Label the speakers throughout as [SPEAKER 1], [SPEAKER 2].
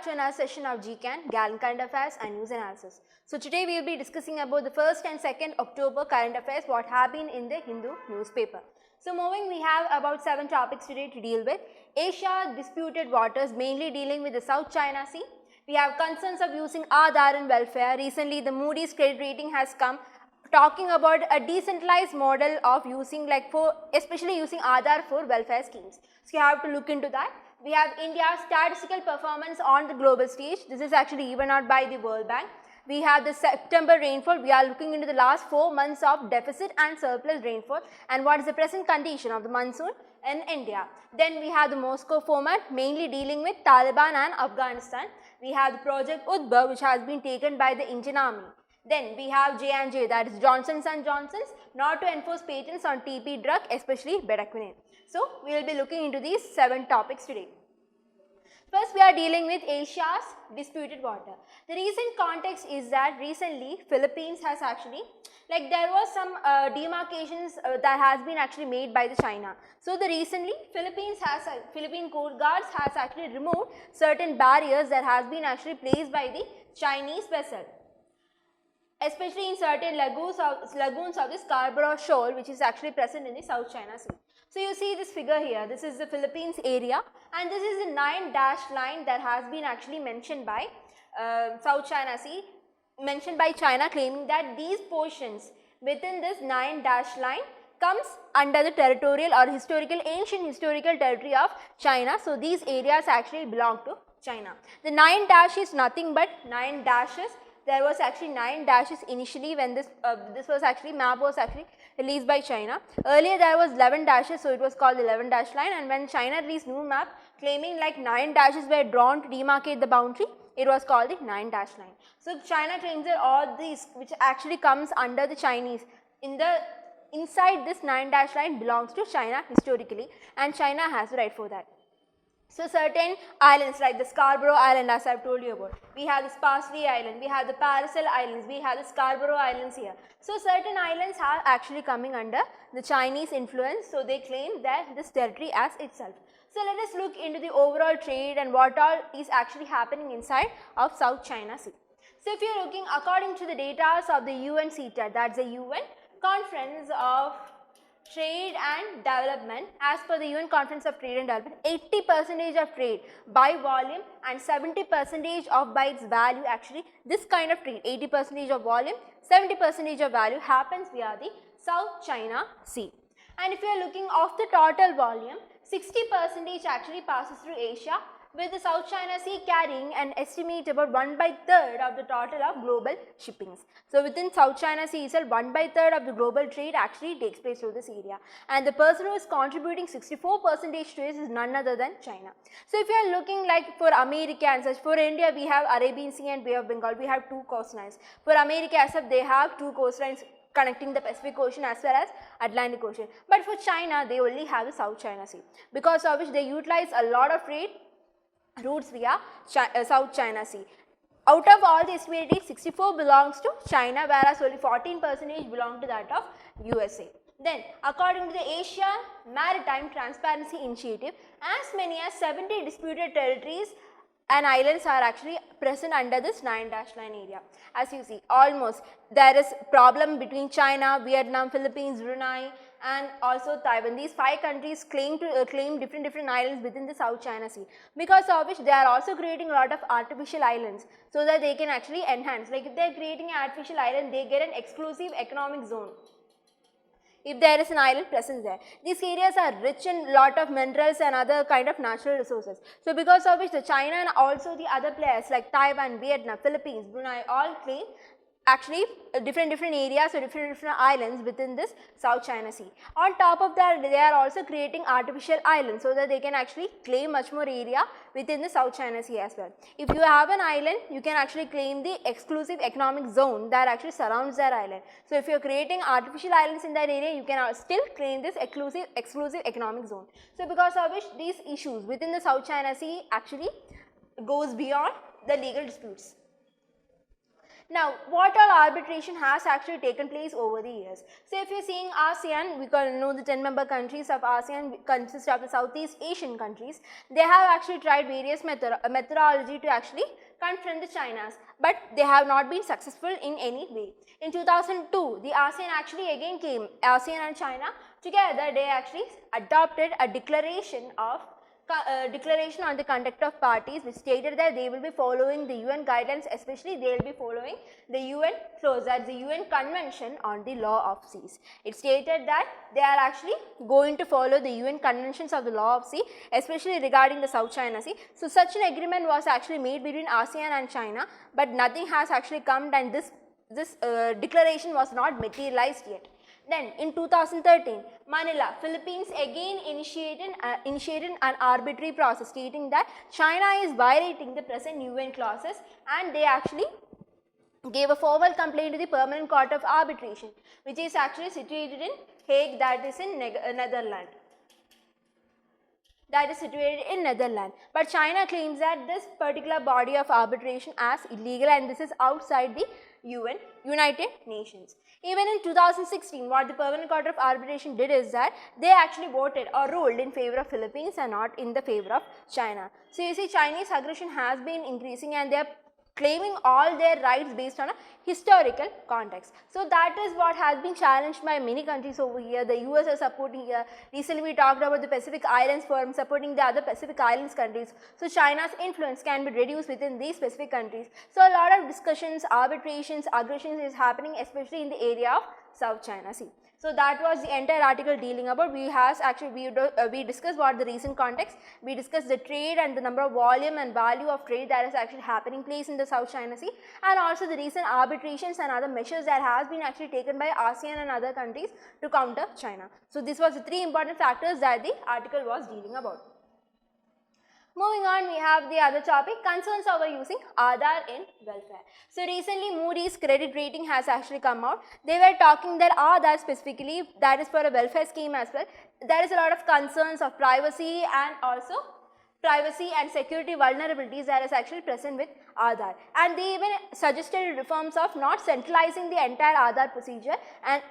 [SPEAKER 1] to another session of CaN, Gallant Current Affairs and News Analysis. So today we will be discussing about the 1st and 2nd October current affairs, what have been in the Hindu newspaper. So moving, we have about 7 topics today to deal with. Asia disputed waters, mainly dealing with the South China Sea. We have concerns of using Aadhaar in welfare. Recently the Moody's credit rating has come talking about a decentralized model of using especially using Aadhaar for welfare schemes. So you have to look into that. We have India's statistical performance on the global stage. This is actually even out by the World Bank. We have the September rainfall. We are looking into the last 4 months of deficit and surplus rainfall and what is the present condition of the monsoon in India. Then we have the Moscow format, mainly dealing with Taliban and Afghanistan. We have the project Udbhav, which has been taken by the Indian Army. Then we have J&J, that is Johnson & Johnson's, not to enforce patents on TB drug, especially bedaquiline. So we will be looking into these 7 topics today. First, we are dealing with Asia's disputed water. The recent context is that recently Philippines has actually, there was some demarcations that has been actually made by the China. So the recently Philippine Coast Guards has actually removed certain barriers that has been actually placed by the Chinese vessel, especially in certain lagoons of the Scarborough Shoal, which is actually present in the South China Sea. So you see this figure here, this is the Philippines area and this is the 9 dashed line that has been actually mentioned by South China Sea, mentioned by China, claiming that these portions within this 9 dashed line comes under the territorial or ancient historical territory of China. So these areas actually belong to China. The 9 dash is nothing but 9 dashes. There was actually 9 dashes initially when this map was actually released by China. Earlier there was 11 dashes, so it was called the 11 dash line, and when China released new map claiming 9 dashes were drawn to demarcate the boundary, it was called the 9 dash line. So China claims that all these which actually comes under the Chinese inside this 9 dash line belongs to China historically, and China has the right for that. So certain islands like the Scarborough Island, as I have told you about, we have the Parsley Island, we have the Paracel Islands, we have the Scarborough Islands here. So certain islands are actually coming under the Chinese influence, so they claim that this territory as itself. So let us look into the overall trade and what all is actually happening inside of South China Sea. So if you are looking according to the data of the UN CTAD, that is the UN Conference of Trade and Development, as per the UN Conference of Trade and Development, 80% of trade by volume and 70% of by its value, actually this kind of trade, 80% of volume, 70% of value happens via the South China Sea. And if you are looking of the total volume, 60% actually passes through Asia, with the South China Sea carrying an estimate about 1/3 of the total of global shippings. So within South China Sea itself, 1/3 of the global trade actually takes place through this area, and the person who is contributing 64% to this is none other than China. So if you are looking for America and such, for India we have Arabian Sea and Bay of Bengal, we have 2 coastlines. For America as such, they have 2 coastlines connecting the Pacific Ocean as well as Atlantic Ocean. But for China, they only have the South China Sea, because of which they utilize a lot of trade routes via South China Sea. Out of all the estimated, 64 belongs to China, whereas only 14% belong to that of USA. Then, according to the Asia Maritime Transparency Initiative, as many as 70 disputed territories and islands are actually present under this 9 dash line area. As you see, almost there is problem between China, Vietnam, Philippines, Brunei and also Taiwan. These 5 countries claim different islands within the South China Sea, because of which they are also creating a lot of artificial islands so that they can actually enhance. If they are creating an artificial island, they get an exclusive economic zone if there is an island present there. These areas are rich in lot of minerals and other kind of natural resources. So because of which the China and also the other players like Taiwan, Vietnam, Philippines, Brunei all claim actually different areas or different islands within this South China Sea. On top of that, they are also creating artificial islands so that they can actually claim much more area within the South China Sea as well. If you have an island, you can actually claim the exclusive economic zone that actually surrounds that island. So if you are creating artificial islands in that area, you can still claim this exclusive economic zone. So because of which these issues within the South China Sea actually goes beyond the legal disputes. Now, what all arbitration has actually taken place over the years? So, if you're seeing ASEAN, we can know the 10-member countries of ASEAN consist of the Southeast Asian countries. They have actually tried various methodology to actually confront the Chinas, but they have not been successful in any way. In 2002, the ASEAN actually again came, ASEAN and China together, they actually adopted a declaration on the conduct of parties, which stated that they will be following the UN guidelines, especially they will be following the UN clause, that's the UN Convention on the Law of Seas. It stated that they are actually going to follow the UN Conventions of the Law of Sea, especially regarding the South China Sea. So, such an agreement was actually made between ASEAN and China, but nothing has actually come, and this declaration was not materialized yet. Then in 2013, Manila, Philippines again initiated an arbitrary process stating that China is violating the present UN clauses, and they actually gave a formal complaint to the Permanent Court of Arbitration, which is actually situated in Hague, that is in Netherlands. But China claims that this particular body of arbitration as illegal, and this is outside the United Nations. Even in 2016, what the Permanent Court of Arbitration did is that they actually voted or ruled in favor of Philippines and not in the favor of China. So, you see, Chinese aggression has been increasing, and they are claiming all their rights based on a historical context. So, that is what has been challenged by many countries over here. The US is supporting here. Recently, we talked about the Pacific Islands Forum supporting the other Pacific Islands countries. So, China's influence can be reduced within these specific countries. So, a lot of discussions, arbitrations, aggressions is happening, especially in the area of South China Sea. So, that was the entire article dealing about. We discussed what the recent context, we discussed the trade and the number of volume and value of trade that is actually happening place in the South China Sea, and also the recent arbitrations and other measures that has been actually taken by ASEAN and other countries to counter China. So, this was the three important factors that the article was dealing about. Moving on, we have the other topic, concerns over using Aadhaar in welfare. So, recently Moody's credit rating has actually come out. They were talking that Aadhaar specifically, that is for a welfare scheme as well, there is a lot of concerns of privacy and security vulnerabilities that is actually present with Aadhaar, and they even suggested reforms of not centralizing the entire Aadhaar procedure and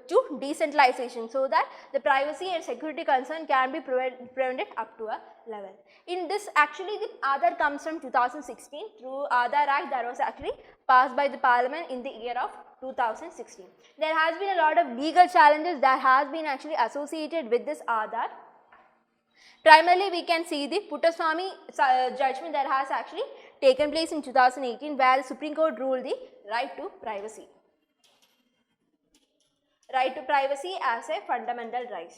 [SPEAKER 1] to decentralization, so that the privacy and security concern can be prevented up to a level. In this, actually the Aadhaar comes from 2016 through Aadhaar Act that was actually passed by the Parliament in the year of 2016. There has been a lot of legal challenges that has been actually associated with this Aadhaar. Primarily, we can see the Puttaswamy judgment that has actually taken place in 2018, where the Supreme Court ruled the right to privacy as a fundamental right.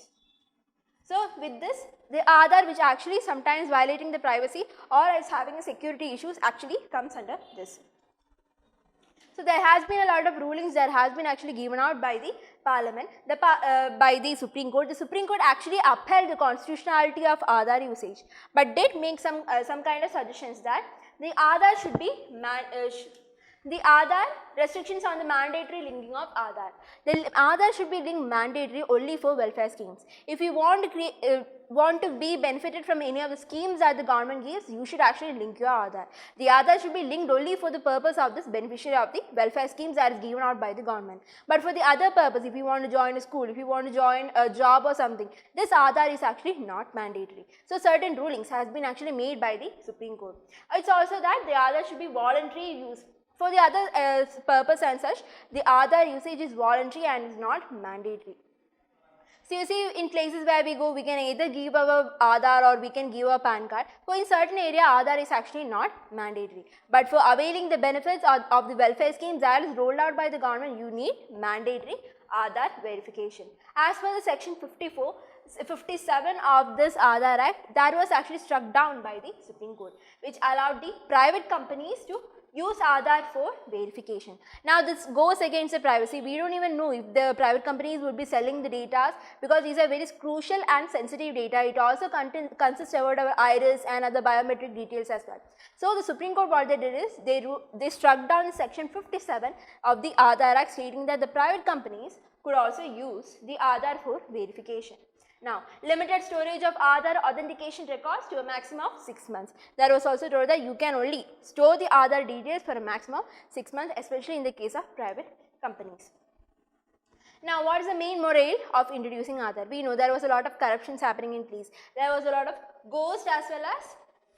[SPEAKER 1] So, with this, the Aadhaar, which actually sometimes violating the privacy or is having a security issues, actually comes under this. So, there has been a lot of rulings that has been actually given out by the Parliament, by the Supreme Court. The Supreme Court actually upheld the constitutionality of Aadhaar usage, but did make some kind of suggestions that the Aadhaar should be the Aadhaar restrictions on the mandatory linking of Aadhaar. The Aadhaar should be linked mandatory only for welfare schemes. If you want to be benefited from any of the schemes that the government gives, you should actually link your Aadhaar. The Aadhaar should be linked only for the purpose of this beneficiary of the welfare schemes that is given out by the government. But for the other purpose, if you want to join a school, if you want to join a job or something, this Aadhaar is actually not mandatory. So, certain rulings has been actually made by the Supreme Court. It's also that the Aadhaar should be voluntary use. For the other purpose and such, the Aadhaar usage is voluntary and is not mandatory. So, you see, in places where we go, we can either give our Aadhaar or we can give a PAN card. So, in certain area, Aadhaar is actually not mandatory. But for availing the benefits of the welfare schemes that is rolled out by the government, you need mandatory Aadhaar verification. As per the section 57 of this Aadhaar Act, that was actually struck down by the Supreme Court, which allowed the private companies to use Aadhaar for verification. Now, this goes against the privacy. We don't even know if the private companies would be selling the data, because these are very crucial and sensitive data. It also consists about our iris and other biometric details as well. So, the Supreme Court, what they did is they struck down section 57 of the Aadhaar Act, stating that the private companies could also use the Aadhaar for verification. Now, limited storage of Aadhaar authentication records to a maximum of 6 months. There was also told that you can only store the Aadhaar details for a maximum of 6 months, especially in the case of private companies. Now, what is the main morale of introducing Aadhaar? We know there was a lot of corruptions happening in police. There was a lot of ghost as well as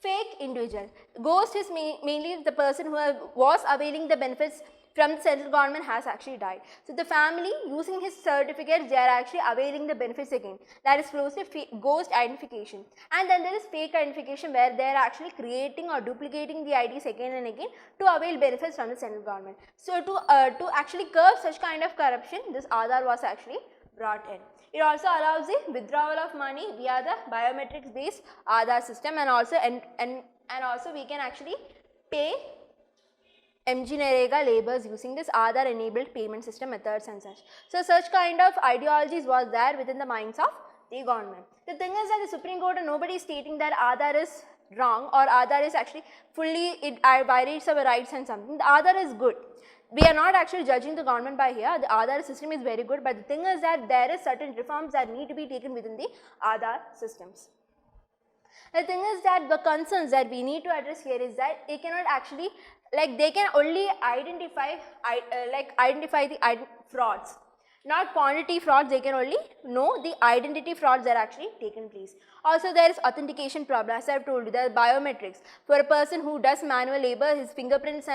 [SPEAKER 1] fake individual. Ghost is mainly the person who was availing the benefits from the central government has actually died. So, the family using his certificates, they are actually availing the benefits again. That is close to ghost identification. And then there is fake identification where they are actually creating or duplicating the IDs again and again to avail benefits from the central government. So, to actually curb such kind of corruption, this Aadhaar was actually brought in. It also allows the withdrawal of money via the biometrics based Aadhaar system, and also also we can actually pay MG labours using this Aadhaar enabled payment system methods and such. So, such kind of ideologies was there within the minds of the government. The thing is that the Supreme Court, nobody is stating that Aadhaar is wrong or Aadhaar is actually fully, it violates our rights and something. The Aadhaar is good. We are not actually judging the government by here. The Aadhaar system is very good, but the thing is that there is certain reforms that need to be taken within the Aadhaar systems. The thing is that the concerns that we need to address here is that it cannot actually, like they can only identify the frauds, not quantity frauds. They can only know the identity frauds that are actually taken place. Also, there is authentication problem. As I have told you, there are biometrics. For a person who does manual labor, his fingerprints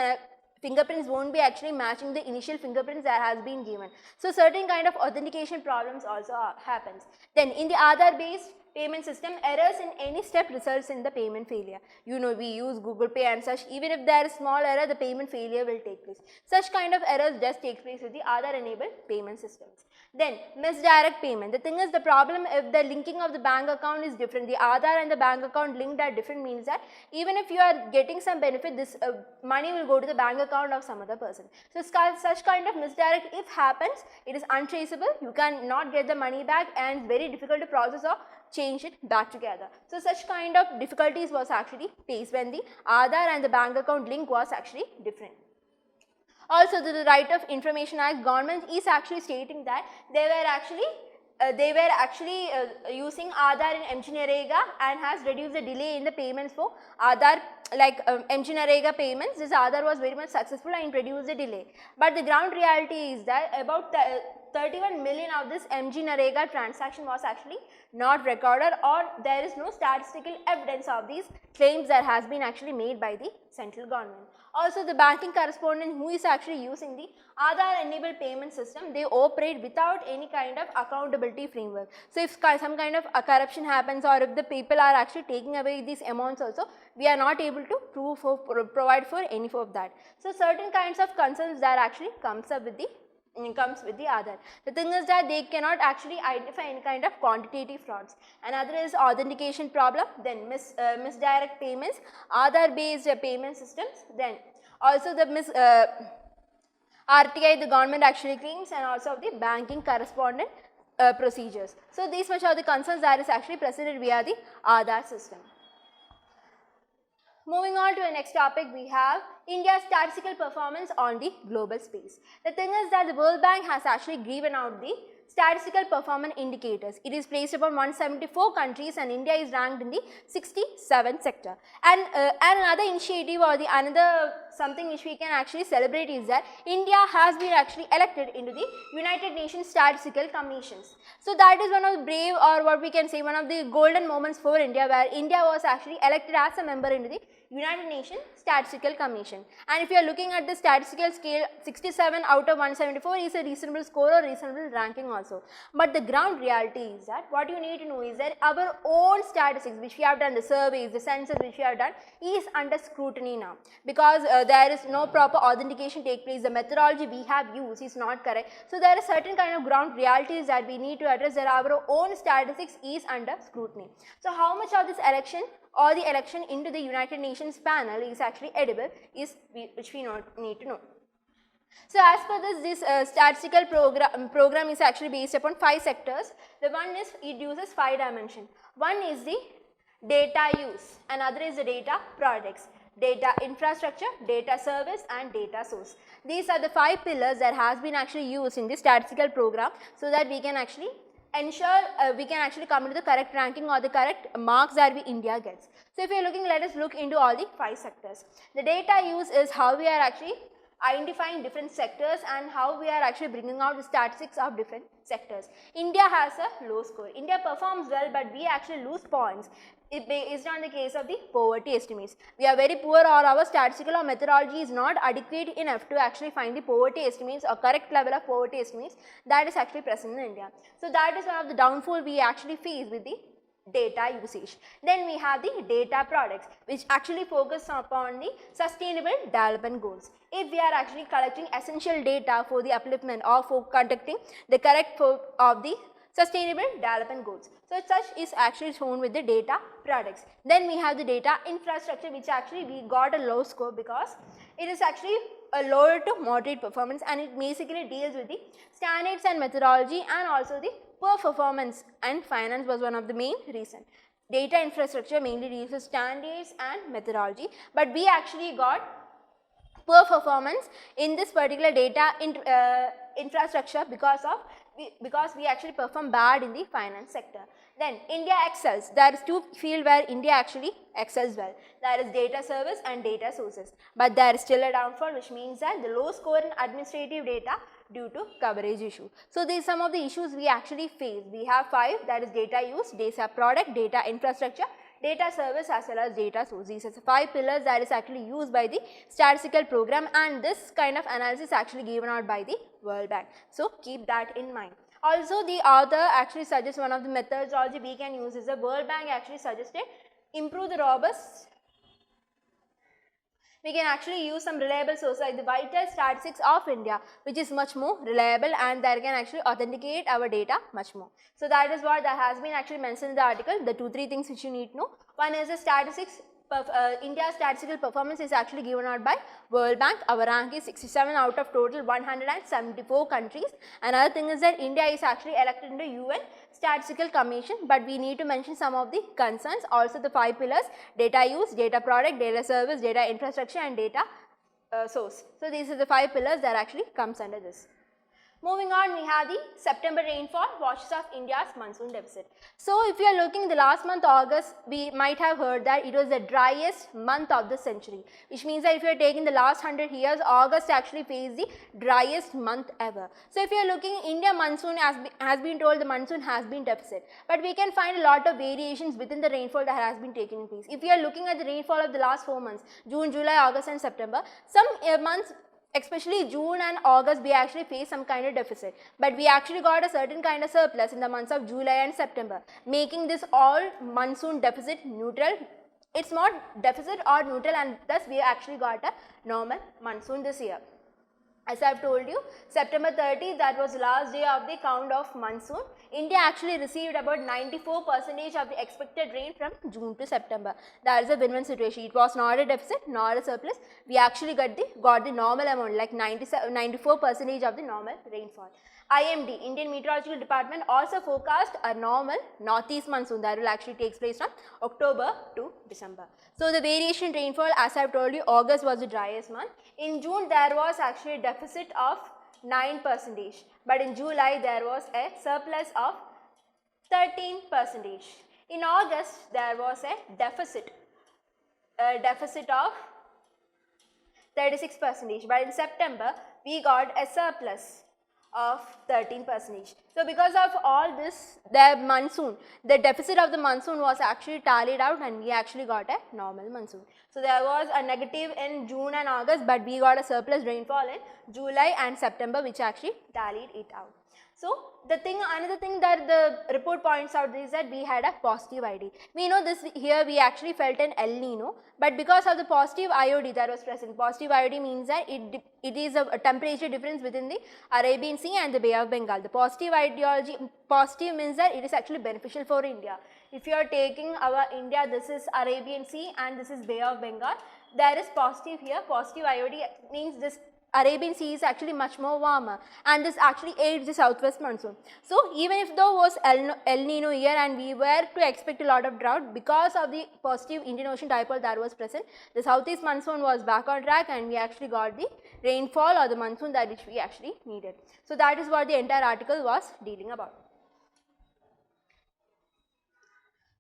[SPEAKER 1] won't be actually matching the initial fingerprints that has been given. So, certain kind of authentication problems also happens. Then, in the Aadhaar based payment system, errors in any step results in the payment failure. You know, we use Google Pay and such. Even if there is small error, the payment failure will take place. Such kind of errors just take place with the Aadhaar enabled payment systems. Then, misdirect payment. The thing is, the problem if the linking of the bank account is different, the Aadhaar and the bank account linked are different, means that even if you are getting some benefit, this money will go to the bank account of some other person. So, such kind of misdirect, if happens, it is untraceable. You cannot get the money back, and it's very difficult to process or change it back together. So, such kind of difficulties was actually faced when the Aadhaar and the bank account link was actually different. Also, the Right of Information Act, government is actually stating that they were actually using Aadhaar in MG and has reduced the delay in the payments for Aadhaar, like MG payments. This Aadhaar was very much successful and reduced the delay. But the ground reality is that about 31 million of this MG transaction was actually not recorded, or there is no statistical evidence of these claims that has been actually made by the central government. Also, the banking correspondent who is actually using the Aadhaar enabled payment system, they operate without any kind of accountability framework. So, if some kind of corruption happens, or if the people are actually taking away these amounts also, we are not able to provide for any of that. So, certain kinds of concerns that actually comes with the Aadhaar. The thing is that they cannot actually identify any kind of quantitative frauds. Another is authentication problem, then misdirect payments, Aadhaar based payment systems, then also the RTI the government actually claims, and also of the banking correspondent procedures. So, these much are the concerns that is actually presented via the Aadhaar system. Moving on to the next topic, we have India's statistical performance on the global space. The thing is that the World Bank has actually given out the statistical performance indicators. It is placed upon 174 countries, and India is ranked in the 67th sector. And another initiative, or the another something which we can actually celebrate, is that India has been actually elected into the United Nations Statistical Commissions. So, that is one of the brave, or what we can say, one of the golden moments for India, where India was actually elected as a member into the United Nations Statistical Commission. And if you are looking at the statistical scale, 67 out of 174 is a reasonable score or reasonable ranking also. But the ground reality is that what you need to know is that our own statistics which we have done, the surveys, the census which we have done, is under scrutiny now, because there is no proper authentication take place. The methodology we have used is not correct. So, there are certain kind of ground realities that we need to address, that our own statistics is under scrutiny. So, how much of this election or the election into the United Nations panel is actually edible is which we need to know. So, as per this statistical program is actually based upon 5 sectors. The one is, it uses 5 dimensions. One is the data use, another is the data products, data infrastructure, data service, and data source. These are the 5 pillars that has been actually used in the statistical program, so that we can actually ensure we can actually come to the correct ranking or the correct marks that India gets. So if you are looking, let us look into all the 5 sectors. The data use is how we are actually identifying different sectors and how we are actually bringing out the statistics of different sectors. India has a low score. India performs well, but we actually lose points. It is not the case of the poverty estimates. We are very poor, or our statistical or methodology is not adequate enough to actually find the poverty estimates or correct level of poverty estimates that is actually present in India. So that is one of the downfall we actually face with the data usage. Then we have the data products, which actually focus upon the sustainable development goals. If we are actually collecting essential data for the upliftment or for conducting the correct of the sustainable development goals. So such is actually shown with the data products. Then we have the data infrastructure, which actually we got a low score because it is actually a lower to moderate performance, and it basically deals with the standards and methodology, and also the poor performance and finance was one of the main reasons. Data infrastructure mainly deals with standards and methodology, but we actually got poor performance in this particular data infrastructure because we actually perform bad in the finance sector. Then India excels. There is 2 fields where India actually excels well. There is data service and data sources. But there is still a downfall, which means that the low score in administrative data due to coverage issue. So these are some of the issues we actually face. We have 5, that is data use, data product, data infrastructure, data service as well as data source. These are the 5 pillars that is actually used by the statistical program, and this kind of analysis actually given out by the World Bank. So keep that in mind. Also, the author actually suggests one of the methodology we can use is the World Bank actually suggested improve the robust. We can actually use some reliable source like the vital statistics of India, which is much more reliable and that can actually authenticate our data much more. So that is what that has been actually mentioned in the article, the 2-3 things which you need to know. One is the statistics. India's statistical performance is actually given out by World Bank. Our rank is 67 out of total 174 countries. Another thing is that India is actually elected into UN Statistical Commission, but we need to mention some of the concerns. Also the 5 pillars: data use, data product, data service, data infrastructure and data source. So these are the 5 pillars that actually comes under this. Moving on, we have the September rainfall watches of India's monsoon deficit. So if you are looking the last month August, we might have heard that it was the driest month of the century, which means that if you are taking the last 100 years, August actually faced the driest month ever. So if you are looking, India monsoon has been told the monsoon has been deficit, but we can find a lot of variations within the rainfall that has been taking place. If you are looking at the rainfall of the last 4 months, June, July, August and September, some months, especially June and August, we actually face some kind of deficit, but we actually got a certain kind of surplus in the months of July and September, making this all monsoon deficit neutral. It's not deficit or neutral, and thus we actually got a normal monsoon this year. As I have told you, September 30, that was the last day of the count of monsoon. India actually received about 94% of the expected rain from June to September. That is a win-win situation. It was not a deficit, nor a surplus. We actually got the normal amount, like 94% of the normal rainfall. IMD, Indian Meteorological Department, also forecast a normal northeast monsoon that will actually take place from October to December. So the variation rainfall, as I have told you, August was the driest month. In June, there was actually a deficit of 9%, but in July, there was a surplus of 13%. In August, there was a deficit of 36%, but in September, we got a surplus of 13%. So because of all this, the deficit of the monsoon was actually tallied out and we actually got a normal monsoon. So there was a negative in June and August, but we got a surplus rainfall in July and September, which actually tallied it out. So another thing that the report points out is that we had a positive ID. We know this here we actually felt an El Nino, but because of the positive IOD that was present. Positive IOD means that it is a temperature difference within the Arabian Sea and the Bay of Bengal. The positive means that it is actually beneficial for India. If you are taking our India, this is Arabian Sea and this is Bay of Bengal, there is positive here. Positive IOD means this Arabian Sea is actually much more warmer, and this actually aids the southwest monsoon. So even if there was El Nino year and we were to expect a lot of drought, because of the positive Indian Ocean dipole that was present, the southeast monsoon was back on track and we actually got the rainfall or the monsoon that which we actually needed. So that is what the entire article was dealing about.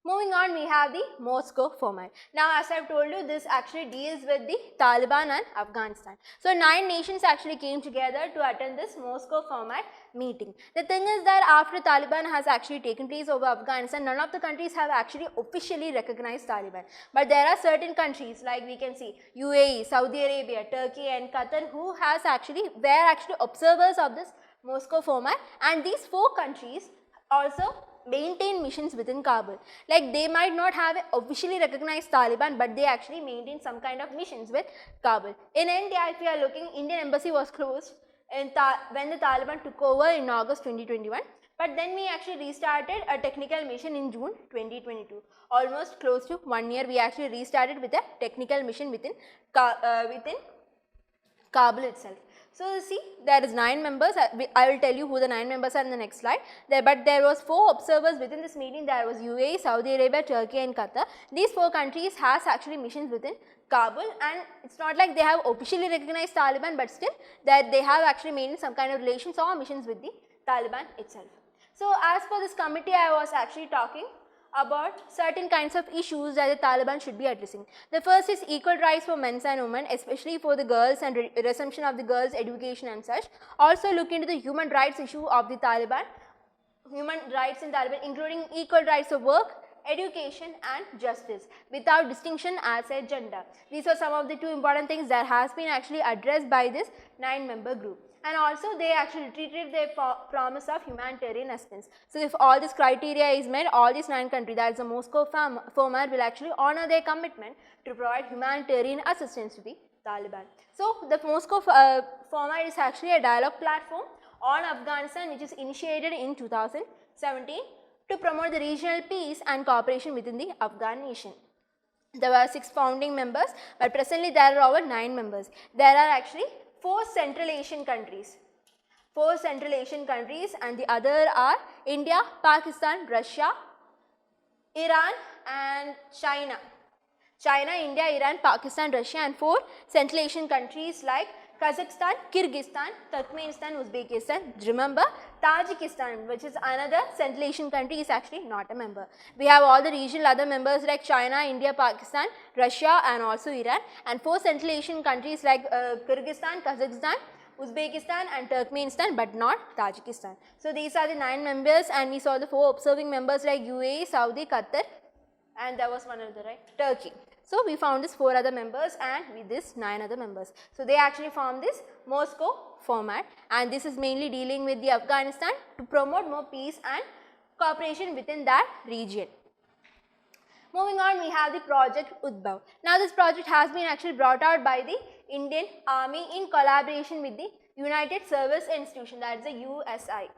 [SPEAKER 1] Moving on, we have the Moscow format. Now, as I've told you, this actually deals with the Taliban and Afghanistan. So, 9 nations actually came together to attend this Moscow format meeting. The thing is that after Taliban has actually taken place over Afghanistan, none of the countries have actually officially recognized Taliban. But there are certain countries like we can see UAE, Saudi Arabia, Turkey and Qatar who were actually observers of this Moscow format, and these 4 countries also maintain missions within Kabul. Like they might not have officially recognized Taliban, but they actually maintain some kind of missions with Kabul. In India, if we are looking, Indian embassy was closed when the Taliban took over in August 2021. But then we actually restarted a technical mission in June 2022. Almost close to 1 year, we actually restarted with a technical mission within Kabul itself. So, see, there is 9 members. I will tell you who the 9 members are in the next slide. But there was 4 observers within this meeting. There was UAE, Saudi Arabia, Turkey and Qatar. These 4 countries has actually missions within Kabul, and it's not like they have officially recognized Taliban, but still that they have actually maintained some kind of relations or missions with the Taliban itself. So, as for this committee, I was actually talking about certain kinds of issues that the Taliban should be addressing. The first is equal rights for men and women, especially for the girls, and resumption of the girls' education and such. Also look into the human rights issue of the Taliban, human rights in Taliban, including equal rights of work, education and justice without distinction as a gender. These are some of the 2 important things that has been actually addressed by this 9-member group. And also they actually treated their promise of humanitarian assistance. So, if all this criteria is met, all these 9 countries, that is the Moscow format, will actually honor their commitment to provide humanitarian assistance to the Taliban. So, the Moscow format is actually a dialogue platform on Afghanistan which is initiated in 2017 to promote the regional peace and cooperation within the Afghan nation. There were 6 founding members, but presently there are over 9 members. There are actually 4 Central Asian countries. 4 Central Asian countries, and the other are India, Pakistan, Russia, Iran and China. China, India, Iran, Pakistan, Russia and 4 Central Asian countries like Kazakhstan, Kyrgyzstan, Turkmenistan, Uzbekistan. Remember, Tajikistan, which is another Central Asian country, is actually not a member. We have all the regional other members like China, India, Pakistan, Russia and also Iran, and 4 Central Asian countries like Kyrgyzstan, Kazakhstan, Uzbekistan and Turkmenistan, but not Tajikistan. So, these are the 9 members, and we saw the 4 observing members like UAE, Saudi, Qatar, and there was one other, right? Turkey. So, we found this 4 other members and with this 9 other members. So, they actually formed this Moscow format, and this is mainly dealing with the Afghanistan to promote more peace and cooperation within that region. Moving on, we have the project Udbhav. Now, this project has been actually brought out by the Indian Army in collaboration with the United Service Institution, that is the USI.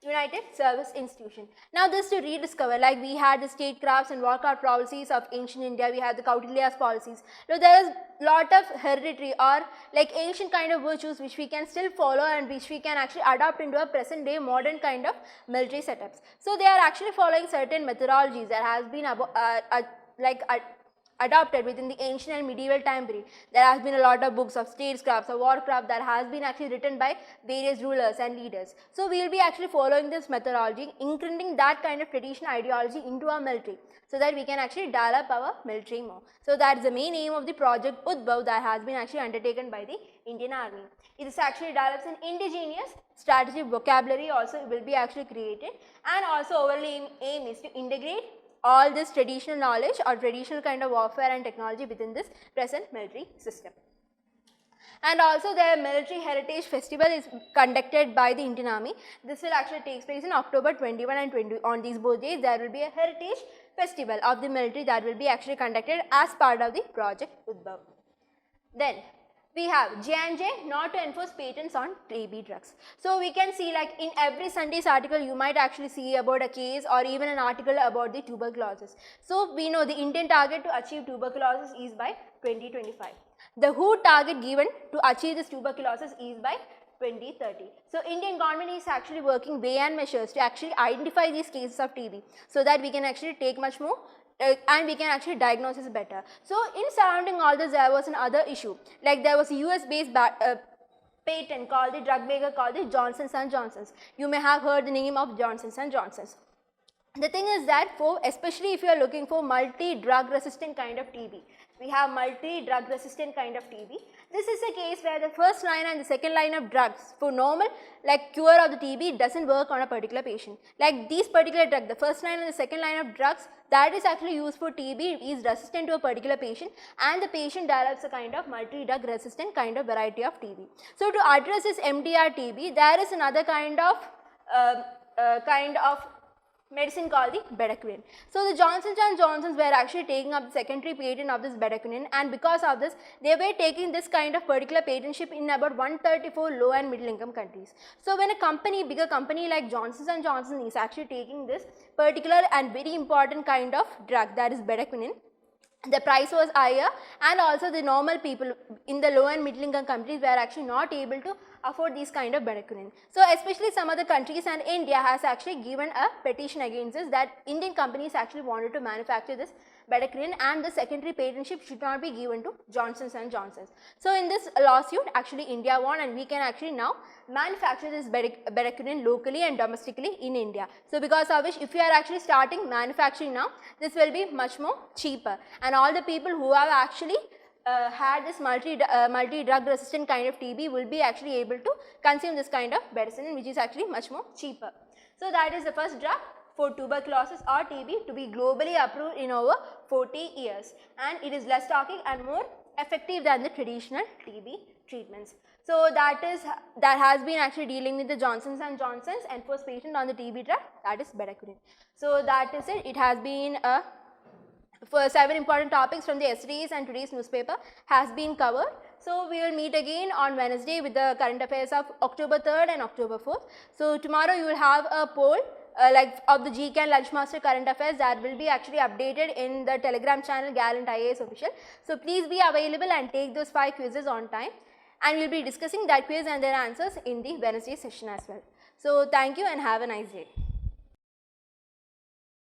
[SPEAKER 1] United Service Institution. Now, this to rediscover, like we had the statecrafts and warcraft policies of ancient India, we had the Kautilya's policies. So, there is lot of hereditary or like ancient kind of virtues which we can still follow and which we can actually adopt into a present day modern kind of military setups. So, they are actually following certain methodologies that has been adopted within the ancient and medieval time period. There has been a lot of books of statecrafts or warcraft that has been actually written by various rulers and leaders. So, we will be actually following this methodology, imprinting that kind of traditional ideology into our military, so that we can actually develop our military more. So, that is the main aim of the project Udbhav that has been actually undertaken by the Indian Army. It is actually develops an indigenous strategic vocabulary also will be actually created, and also overall aim is to integrate all this traditional knowledge or traditional kind of warfare and technology within this present military system. And also their military heritage festival is conducted by the Indian Army. This will actually take place in October 21 and 20. On these both days, there will be a heritage festival of the military that will be actually conducted as part of the project Udbhav. Then we have J&J not to enforce patents on TB drugs. So, we can see like in every Sunday's article you might actually see about a case or even an article about the tuberculosis. So, we know the Indian target to achieve tuberculosis is by 2025. The WHO target given to achieve this tuberculosis is by 2030. So, Indian government is actually working way and measures to actually identify these cases of TB, so that we can actually take much more and we can actually diagnose this better. So, in surrounding all this, there was another issue, like there was a US based patent called the drug maker called the Johnson & Johnson's. You may have heard the name of Johnson & Johnson's. The thing is that especially if you are looking for multi-drug resistant kind of TB, we have multi-drug resistant kind of TB. This is a case where the first line and the second line of drugs for normal like cure of the TB doesn't work on a particular patient. Like these particular drugs, the first line and the second line of drugs that is actually used for TB is resistant to a particular patient, and the patient develops a kind of multi-drug resistant kind of variety of TB. So to address this MDR TB, there is another kind of medicine called the bedaquiline. So the Johnson & Johnsons were actually taking up the secondary patent of this bedaquiline, and because of this they were taking this kind of particular patentship in about 134 low and middle income countries. So when a company, bigger company like Johnson & Johnson is actually taking this particular and very important kind of drug, that is bedaquiline, the price was higher, and also the normal people in the low and middle income countries were actually not able to afford these kind of bedaquiline. So especially some other countries and India has actually given a petition against this, that Indian companies actually wanted to manufacture this bedaquiline and the secondary patentship should not be given to Johnson & Johnson. So in this lawsuit actually India won, and we can actually now manufacture this bedaquiline locally and domestically in India. So because of which if you are actually starting manufacturing now, this will be much more cheaper, and all the people who have actually had this multi-drug resistant kind of TB will be actually able to consume this kind of medicine, which is actually much more cheaper. So that is the first drug for tuberculosis or TB to be globally approved in over 40 years, and it is less toxic and more effective than the traditional TB treatments. So that has been actually dealing with the Johnson & Johnson's enforced patent on the TB drug, that is bedaquiline. So that is it. It has been for 7 important topics from the yesterday's and today's newspaper has been covered. So we will meet again on Wednesday with the current affairs of October 3rd and October 4th. So tomorrow you will have a poll like of the CaN Lunchmaster current affairs that will be actually updated in the Telegram channel Gallant IAS official. So please be available and take those 5 quizzes on time, and we will be discussing that quiz and their answers in the Wednesday session as well. So thank you and have a nice day.